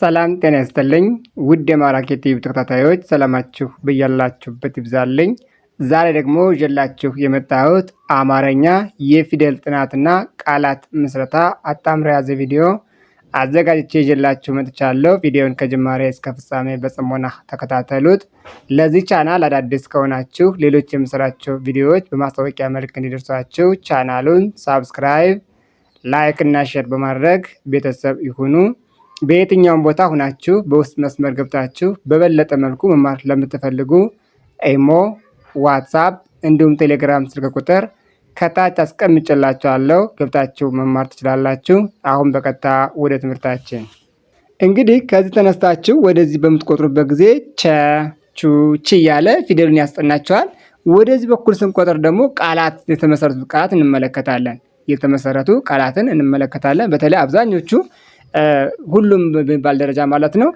ሰላም ጤና ይስጥልኝ ውድ የማራኪ ቲዩብ ተከታታዮች ሰላማችሁ በያላችሁበት ይብዛልኝ። ዛሬ ደግሞ ይዤላችሁ የመጣሁት አማርኛ የፊደል ጥናትና ቃላት ምስረታ አጣምሮ የያዘ ቪዲዮ አዘጋጅቼ ይዤላችሁ መጥቻለሁ። ቪዲዮውን ከጅማሬ እስከ ፍጻሜ በጽሞና ተከታተሉት። ለዚህ ቻናል አዳዲስ ከሆናችሁ ሌሎች የምሰራቸው ቪዲዮዎች በማስታወቂያ መልክ እንዲደርሷችሁ ቻናሉን ሳብስክራይብ፣ ላይክ እና ሼር በማድረግ ቤተሰብ ይሁኑ። በየትኛውም ቦታ ሁናችሁ በውስጥ መስመር ገብታችሁ በበለጠ መልኩ መማር ለምትፈልጉ ኢሞ፣ ዋትሳፕ እንዲሁም ቴሌግራም ስልክ ቁጥር ከታች አስቀምጬላችኋለሁ። ገብታችሁ መማር ትችላላችሁ። አሁን በቀጥታ ወደ ትምህርታችን። እንግዲህ ከዚህ ተነስታችሁ ወደዚህ በምትቆጥሩበት ጊዜ ቸ፣ ቹ፣ ቺ እያለ ፊደሉን ያስጠናችኋል። ወደዚህ በኩል ስንቆጥር ደግሞ ቃላት የተመሰረቱ ቃላት እንመለከታለን። የተመሰረቱ ቃላትን እንመለከታለን። በተለይ አብዛኞቹ ሁሉም በሚባል ደረጃ ማለት ነው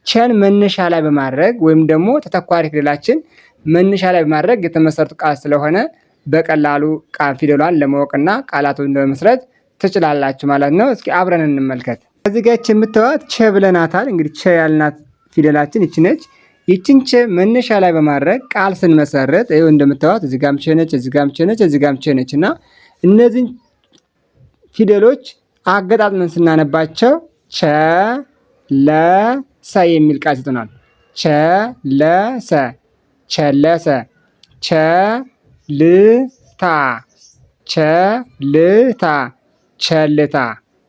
ቸን መነሻ ላይ በማድረግ ወይም ደግሞ ተተኳሪ ፊደላችን መነሻ ላይ በማድረግ የተመሰረቱ ቃል ስለሆነ በቀላሉ ቃል ፊደሏን ለማወቅና ቃላቱን ለመመስረት ትችላላችሁ ማለት ነው። እስኪ አብረን እንመልከት። እዚህ ጋር የምታዩት ቸ ብለናታል። እንግዲህ ቸ ያልናት ፊደላችን ይቺ ነች። ይቺን ቸ መነሻ ላይ በማድረግ ቃል ስንመሰረት ይኸው እንደምታዩት እዚህ ጋርም ቸ ነች፣ እዚህ ጋርም ቸ ነች፣ እዚህ ጋርም ቸ ነች እና እነዚህን ፊደሎች አገጣጥመን ስናነባቸው ቸ ለ ሰ የሚል ቃል ይሰጡናል። ቸ ለ ሰ፣ ቸለሰ፣ ቸ ልታ፣ ቸ ልታ፣ ቸልታ።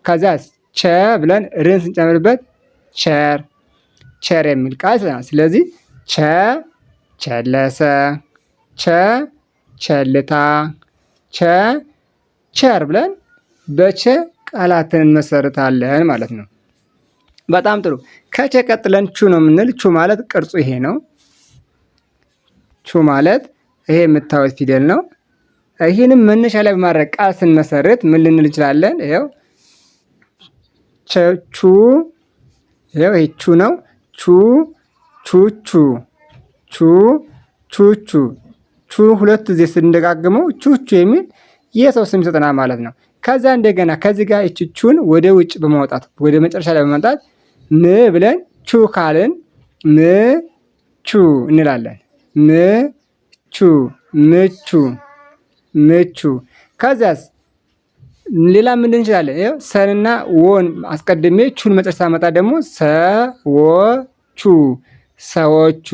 ከዚያስ ቸ ብለን ርን ስንጨምርበት ቸር፣ ቸር የሚል ቃል ይሰጡናል። ስለዚህ ቸ ቸለሰ፣ ቸ ቸልታ፣ ቸ ቸር ብለን በቸ ቃላትን እንመሰርታለን ማለት ነው። በጣም ጥሩ። ከቸ ቀጥለን ቹ ነው የምንል። ቹ ማለት ቅርጹ ይሄ ነው። ቹ ማለት ይሄ የምታዩት ፊደል ነው። ይህንም መነሻ ላይ በማድረግ ቃል ስንመሰርት ምን ልንል እንችላለን? ይኸው ቹ፣ ይኸው ይሄ ቹ ነው። ቹ ቹቹ፣ ቹ ቹቹ። ቹ ሁለት ጊዜ ስንደጋግመው ቹቹ የሚል የሰው ስም ይሰጠናል ማለት ነው። ከዛ እንደገና ከዚህ ጋር ቹን ወደ ውጭ በማውጣት ወደ መጨረሻ ላይ በማምጣት ም ብለን ቹ ካልን ም ቹ እንላለን። ም ቹ፣ ምቹ፣ ምቹ። ከዛስ ሌላ ምንድን እንችላለን? ይኸው ሰንና ወን አስቀድሜ ቹን መጨረሻ ማመጣ ደግሞ ሰዎቹ፣ ሰዎቹ፣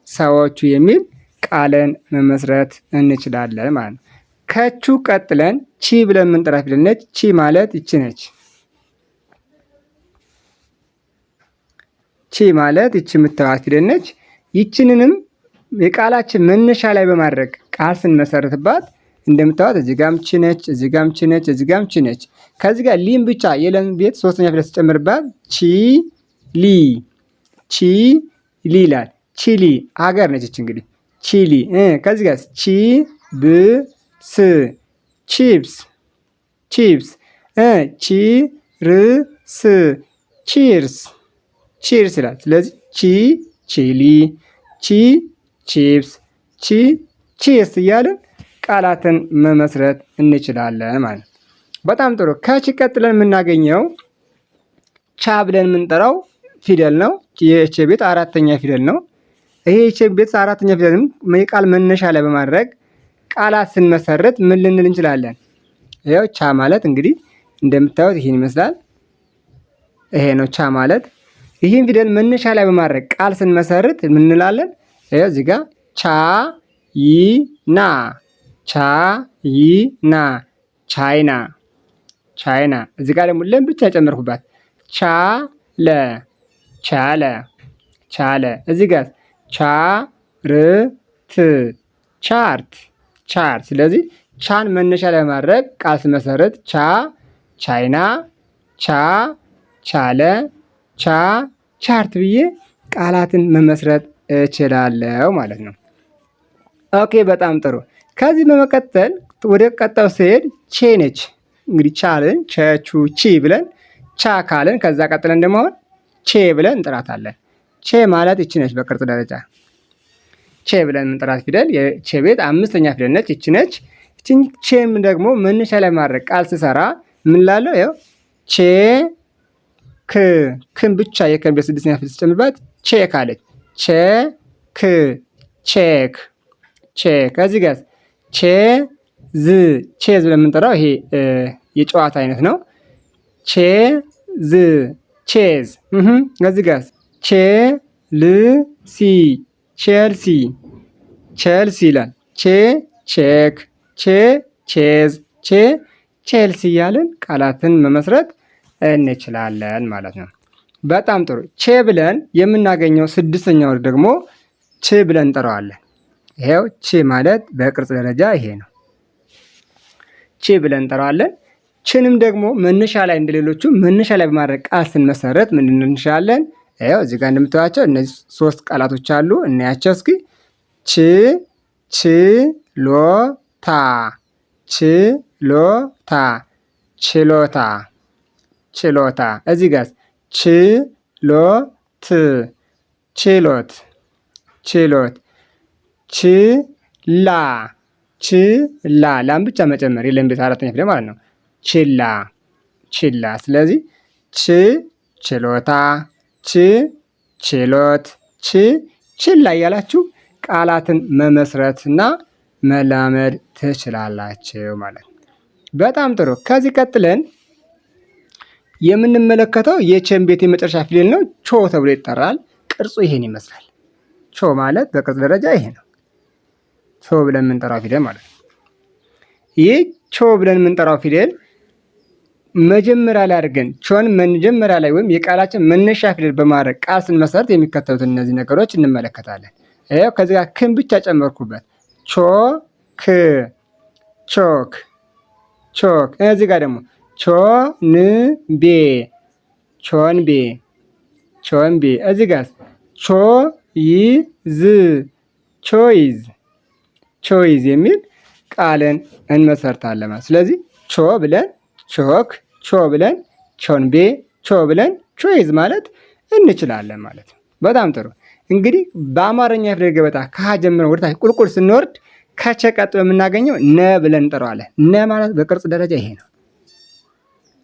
ሰዎቹ የሚል ቃልን መመስረት እንችላለን ማለት ነው። ከቹ ቀጥለን ቺ ብለን የምንጠራት ፊደል ነች። ቺ ማለት ይቺ ነች። ቺ ማለት ይቺ የምትባት ፊደል ነች። ይችንንም የቃላችን መነሻ ላይ በማድረግ ቃል ስንመሰርትባት እንደምታዩት እዚህ ጋም ቺ ነች፣ እዚህ ጋም ቺ ነች፣ እዚህ ጋም ቺ ነች። ከዚህ ጋር ሊም ብቻ የለም ቤት ሶስተኛ ፊደል ስጨምርባት ቺ ሊ፣ ቺ ሊ ይላል። ቺሊ ሀገር ነች ይች እንግዲህ ቺሊ። ከዚህ ጋር ቺ ብ ስ፣ ቺፕስ፣ ቺፕስ። ቺርስ፣ ቺርስ፣ ቺርስ ይላል። ስለዚህ ቺ ቺሊ፣ ቺ ቺፕስ፣ ቺ ቺርስ እያልን ቃላትን መመስረት እንችላለን ማለት ነው። በጣም ጥሩ። ከቺ ቀጥለን የምናገኘው ቻ ብለን የምንጠራው ፊደል ነው። የቼ ቤት አራተኛ ፊደል ነው። ይሄ የቼ ቤት አራተኛ ፊደልም የቃል መነሻ ላይ በማድረግ ቃላት ስንመሰርት ምን ልንል እንችላለን? ይኸው ቻ ማለት እንግዲህ እንደምታዩት ይህን ይመስላል። ይሄ ነው ቻ ማለት። ይህን ፊደል መነሻ ላይ በማድረግ ቃል ስንመሰርት ምን እንላለን? ይኸው እዚህ ጋር ቻ ይ ና፣ ቻ ይ ና፣ ቻይና፣ ቻይና። እዚህ ጋር ደግሞ ለም ብቻ ጨመርኩባት። ቻ ለ፣ ቻለ፣ ቻለ። እዚህ ጋር ቻ ር ት፣ ቻርት፣ ቻርት። ስለዚህ ቻን መነሻ ላይ ማድረግ ቃል ስመሰረት ቻ ቻይና፣ ቻ ቻለ፣ ቻ ቻርት ብዬ ቃላትን መመስረት እችላለሁ ማለት ነው። ኦኬ፣ በጣም ጥሩ። ከዚህ በመቀጠል ወደ ቀጣዩ ስሄድ ቼ ነች። እንግዲህ ቻልን ቸቹ ቺ ብለን ቻ ካልን ከዛ ቀጥለን ደግሞ ቼ ብለን እንጥራታለን። ቼ ማለት ይቺ ነች በቅርጽ ደረጃ ቼ ብለን የምንጠራት ፊደል የቼ ቤት አምስተኛ ፊደል ነች። ይቺ ነች። ይቺን ቼም ደግሞ መነሻ ላይ ማድረግ ቃል ስሰራ ምን ላለው? ይኸው ቼ ክን ብቻ የከን ቤት ስድስተኛ ፊደል ስትጨምርበት ቼክ አለች። ቼክ ቼክ ቼክ። ከዚህ ጋር ቼዝ ቼዝ ብለን የምንጠራው ይሄ የጨዋታ አይነት ነው። ቼዝ ቼዝ። ከዚህ ጋር ቼልሲ ቼልሲ ቼልሲ ይላል። ቼክ ቼዝ ቼልሲ እያልን ቃላትን መመስረት እንችላለን ማለት ነው። በጣም ጥሩ። ቼ ብለን የምናገኘው ስድስተኛ ወርድ ደግሞ ች ብለን እንጠራዋለን። ይሄው ች ማለት በቅርጽ ደረጃ ይሄ ነው። ች ብለን እንጠራዋለን። ችንም ደግሞ መነሻ ላይ እንደሌሎቹ መነሻ ላይ በማድረግ ቃል ስንመሰረት ምንድን እንችላለን? ይሄው እዚህ ጋር እንደምታዩቸው እነዚህ ሶስት ቃላቶች አሉ። እናያቸው እስኪ። ችሎታ ችሎታ ችሎታ ችሎታ። እዚህ ጋር ችሎት ችሎት ችላ ላም ብቻ መጨመር የለም ቤት አራተኛ ፊደል ማለት ነው። ችላ። ስለዚህ ችሎታ ችሎት ችላ እያላችሁ ቃላትን መመስረትና መላመድ ትችላላችሁ ማለት ነው። በጣም ጥሩ። ከዚህ ቀጥለን የምንመለከተው የቸን ቤት የመጨረሻ ፊደል ነው። ቾ ተብሎ ይጠራል። ቅርጹ ይሄን ይመስላል። ቾ ማለት በቅርጽ ደረጃ ይሄ ነው። ቾ ብለን የምንጠራው ፊደል ማለት ነው። ይህ ቾ ብለን የምንጠራው ፊደል መጀመሪያ ላይ አድርገን ቾን መጀመሪያ ላይ ወይም የቃላችን መነሻ ፊደል በማድረግ ቃል ስንመሰርት የሚከተሉት እነዚህ ነገሮች እንመለከታለን። ይኸው ከዚህ ጋር ክን ብቻ ጨመርኩበት። ቾክ ቾክ። እዚህ ጋር ደግሞ ቾንቤ እዚህ ጋር ቾይዝ የሚል ቃልን እንመሰርታለን ማለት። ስለዚህ ቾ ብለን ቾክ፣ ቾ ብለን ቾንቤ፣ ቾ ብለን ቾይዝ ማለት እንችላለን ማለት ነው። በጣም ጥሩ። እንግዲህ በአማርኛ ፊደል ገበታ ከሀ ጀምረን ወደታች ቁልቁል ስንወርድ ከቸ ቀጥሎ የምናገኘው ነ ብለን እንጠራዋለን። ነ ማለት በቅርጽ ደረጃ ይሄ ነው።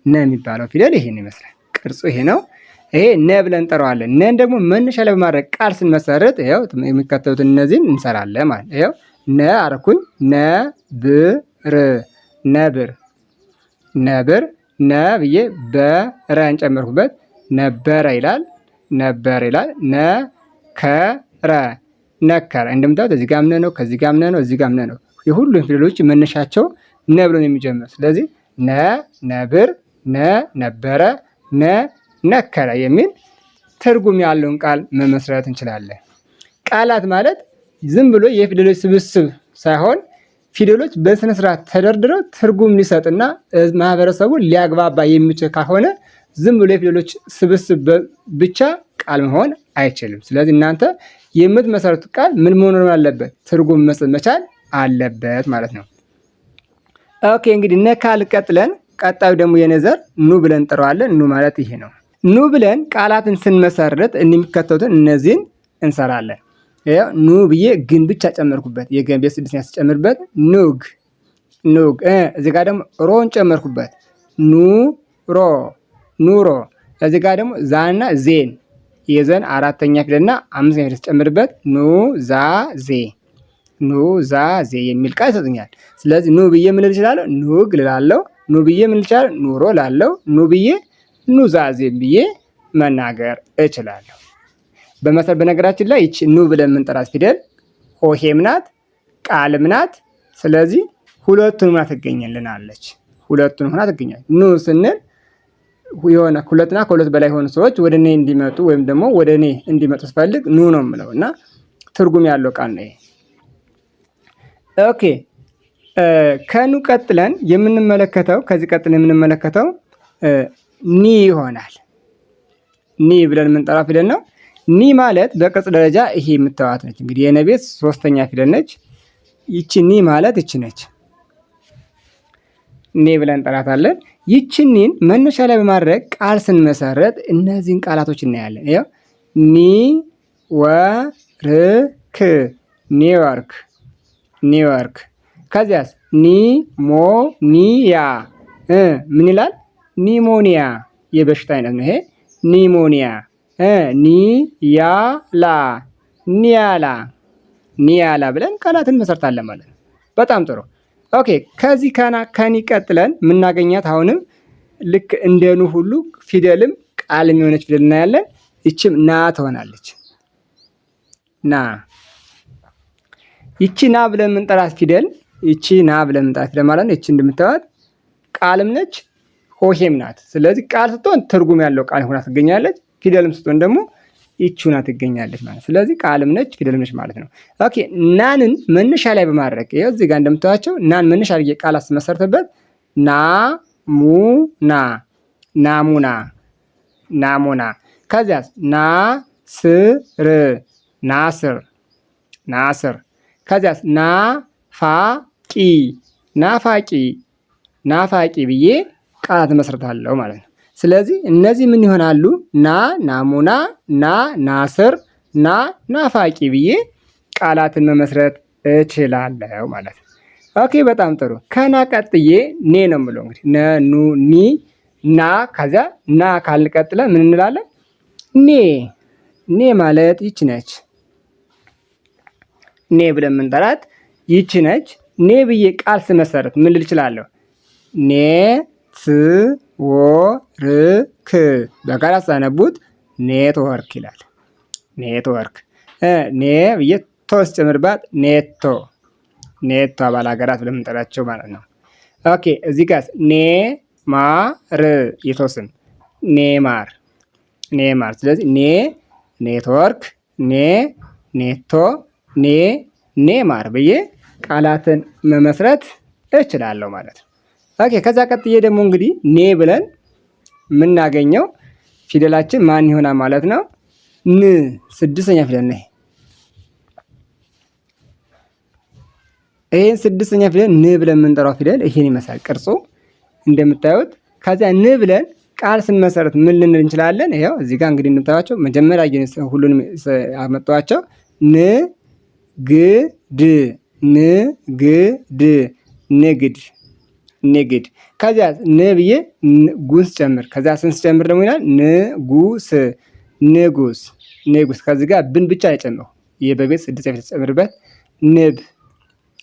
ነ የሚባለው ፊደል ይሄን ይመስላል። ቅርጹ ይሄ ነው። ይሄ ነ ብለን እንጠራዋለን። ነን ደግሞ መነሻ ላይ በማድረግ ቃል ስንመሰርት ይኸው የሚከተሉትን እነዚህን እንሰራለን ማለት ይኸው ነ አረኩኝ። ነብር ነ ብዬ በረ እንጨመርኩበት ነበረ ይላል። ነከረ እንደምታዩት እዚህ ጋር ነው፣ ከዚህ ጋር ነው፣ እዚህ ጋር ነው። የሁሉም ፊደሎች መነሻቸው ነ ብሎ ነው የሚጀምር። ስለዚህ ነብር፣ ነበረ፣ ነከረ የሚል ትርጉም ያለውን ቃል መመስረት እንችላለን። ቃላት ማለት ዝም ብሎ የፊደሎች ስብስብ ሳይሆን ፊደሎች በስነ ስርዓት ተደርድረው ትርጉም ሊሰጥና ማህበረሰቡን ሊያግባባ የሚችል ከሆነ ዝም ብሎ የፊደሎች ስብስብ ብቻ ቃል መሆን አይችልም። ስለዚህ እናንተ የምትመሰርቱት ቃል ምን መሆን አለበት? ትርጉም መስጠት መቻል አለበት ማለት ነው። ኦኬ እንግዲህ ነ ካል ቀጥለን ቀጣዩ ደግሞ የነዘር ኑ ብለን እንጠራዋለን። ኑ ማለት ይሄ ነው። ኑ ብለን ቃላትን ስንመሰርት የሚከተሉትን እነዚህን እንሰራለን። ኑ ብዬ ግን ብቻ ጨመርኩበት። የገን ቤት ስድስተኛ ስጨምርበት ኑግ። እዚህ ጋር ደግሞ ሮን ጨመርኩበት። ኑሮ። እዚህ ጋር ደግሞ ዛና ዜን የዘን አራተኛ ፊደልና አምስተኛ ፊደል ስጨምርበት ኑዛዜ የሚል ቃል ይሰጡኛል። ስለዚህ ኑ ብዬ ምን ልል እችላለሁ? ኑግ ልላለሁ። ኑ ብዬ ምን ልል እችላለሁ? ኑሮ ላለሁ። ኑ ብዬ ኑዛዜ ብዬ መናገር እችላለሁ። በነገራችን ላይ ይቺ ኑ ብለን የምንጠራት ፊደል ሆሄም ናት፣ ቃልም ናት። ስለዚህ ሁለቱን ሆና ትገኝልናለች። ኑ ስንል የሆነ ሁለትና ከሁለት በላይ የሆኑ ሰዎች ወደ እኔ እንዲመጡ ወይም ደግሞ ወደ እኔ እንዲመጡ ስፈልግ ኑ ነው የምለው እና ትርጉም ያለው ቃል ነው ይሄ። ኦኬ ከኑ ቀጥለን የምንመለከተው ኒ ይሆናል። ኒ ብለን የምንጠራ ፊደል ነው። ኒ ማለት በቅርጽ ደረጃ ይሄ የምታዩት ነች። እንግዲህ የነ ቤት ሶስተኛ ፊደል ነች። ይቺ ኒ ማለት ይቺ ነች። ኒ ብለን እንጠራታለን። ይቺኒን መነሻ ላይ በማድረግ ቃል ስንመሰረት እነዚህን ቃላቶች እናያለን። ይኸው ኒውዮርክ። ከዚያስ ኒሞኒያ ምን ይላል? ኒሞኒያ የበሽታ አይነት ነው። ይሄ ኒሞኒያ። ኒያላ ኒያላ ኒያላ ብለን ቃላትን መሰርታለን ማለት ነው። በጣም ጥሩ። ኦኬ ከዚህ ከኒ ቀጥለን የምናገኛት አሁንም ልክ እንደኑ ሁሉ ፊደልም ቃልም የሆነች ፊደል እናያለን። ይችም ና ትሆናለች። ና ይቺ ና ብለን የምንጠራት ፊደል ማለት ነው። ይቺ እንደምታዩት ቃልም ነች ሆሄም ናት። ስለዚህ ቃል ስትሆን ትርጉም ያለው ቃል ሆና ትገኛለች። ፊደልም ስትሆን ደግሞ ይቺ ሆና ትገኛለች ማለት። ስለዚህ ቃልም ነች ፊደልም ነች ማለት ነው። ኦኬ ናንን መነሻ ላይ በማድረግ ይኸው እዚህ ጋር እንደምታዩቸው ናን መነሻ ላይ ቃላት ስመሰርትበት ናሙና ናሙና ናሙና። ከዚያስ ናስር ናስር ናስር። ከዚያስ ናፋቂ ናፋቂ ናፋቂ ብዬ ቃላት መሰርታለሁ ማለት ነው። ስለዚህ እነዚህ ምን ይሆናሉ? ናሙና፣ ናስር፣ ናፋቂ ብዬ ቃላትን መመስረት እችላለሁ ማለት ነው። ኦኬ በጣም ጥሩ። ከና ቀጥዬ ኔ ነው የምለው እንግዲህ ኑ ኒ ና ከዚያ ና ካልቀጥለ ምን እንላለን? ኔ ኔ ማለት ይች ነች። ኔ ብለን የምንጠራት ይች ነች። ኔ ብዬ ቃል ስመሰርት ምን ልል እችላለሁ? ኔትወርክ በጋራ ሳነቡት ኔትወርክ ይላል። ኔትወርክ ኔ ብዬ ቶ ስጨምርባት ኔቶ ኔቶ አባል ሀገራት ብለን የምንጠራቸው ማለት ነው። ኦኬ እዚህ ጋር ኔማር የተወስም ኔማር ኔማር። ስለዚህ ኔ ኔትወርክ፣ ኔ ኔቶ፣ ኔ ኔማር ብዬ ቃላትን መመስረት እችላለሁ ማለት ነው። ኦኬ ከዛ ቀጥዬ ደግሞ እንግዲህ ኔ ብለን የምናገኘው ፊደላችን ማን ይሆናል ማለት ነው? ን ስድስተኛ ፊደል ነው። ይሄን ስድስተኛ ፊደል ን ብለን የምንጠራው ፊደል ይሄን ይመስላል ቅርጹ እንደምታዩት። ከዚያ ን ብለን ቃል ስንመሰረት ምን ልንል እንችላለን? ይኸው እዚህ ጋር እንግዲህ እንደምታዩቸው መጀመሪያ ሁሉንም አመጣኋቸው። ንግድ ንግድ ንግድ ንግድ። ከዚያ ን ብዬ ጉስ ጨምር። ከዚያ ስንስ ጨምር ደግሞ ይላል ንጉስ ንጉስ ንጉስ። ከዚህ ጋር ብን ብቻ አይጨምረው የበቤት ስድስት ፊደል ጨምርበት ንብ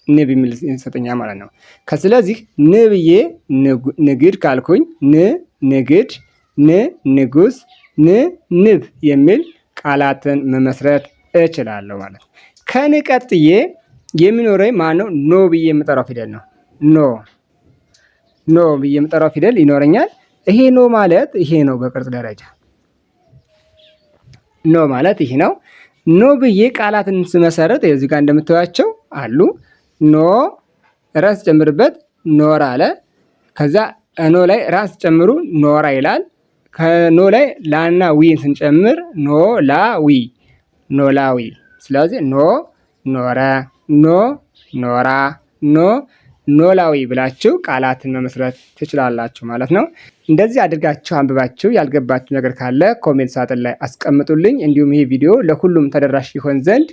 ንብ የሚል ሰጠኛ ማለት ነው። ከስለዚህ ን ብዬ ንግድ ካልኩኝ ንግድ ንጉስ ንብ የሚል ቃላትን መመስረት እችላለሁ ማለት ነው። ከን ቀጥዬ የሚኖረኝ ማነው? ኖ ብዬ የምጠራው ፊደል ነው። ኖ ብዬ የምጠራው ፊደል ይኖረኛል። ይሄ ኖ ማለት ይሄ ነው። በቅርጽ ደረጃ ኖ ማለት ይሄ ነው። ኖ ብዬ ቃላትን ስመሰረት እዚህ ጋር እንደምታዩቸው አሉ። ኖ ራስ ጨምርበት ኖራ አለ። ከዛ ኖ ላይ ራስ ጨምሩ ኖራ ይላል። ከኖ ላይ ላና ዊን ስንጨምር ኖላዊ ኖላዊ። ስለዚህ ኖ ኖረ፣ ኖ ኖራ፣ ኖ ኖላዊ ብላችሁ ቃላትን መመስረት ትችላላችሁ ማለት ነው። እንደዚህ አድርጋችሁ አንብባችሁ ያልገባችሁ ነገር ካለ ኮሜንት ሳጥን ላይ አስቀምጡልኝ። እንዲሁም ይህ ቪዲዮ ለሁሉም ተደራሽ ይሆን ዘንድ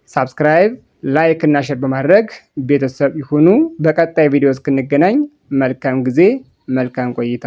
ሳብስክራይብ፣ ላይክ እና ሼር በማድረግ ቤተሰብ ይሁኑ። በቀጣይ ቪዲዮ እስክንገናኝ መልካም ጊዜ፣ መልካም ቆይታ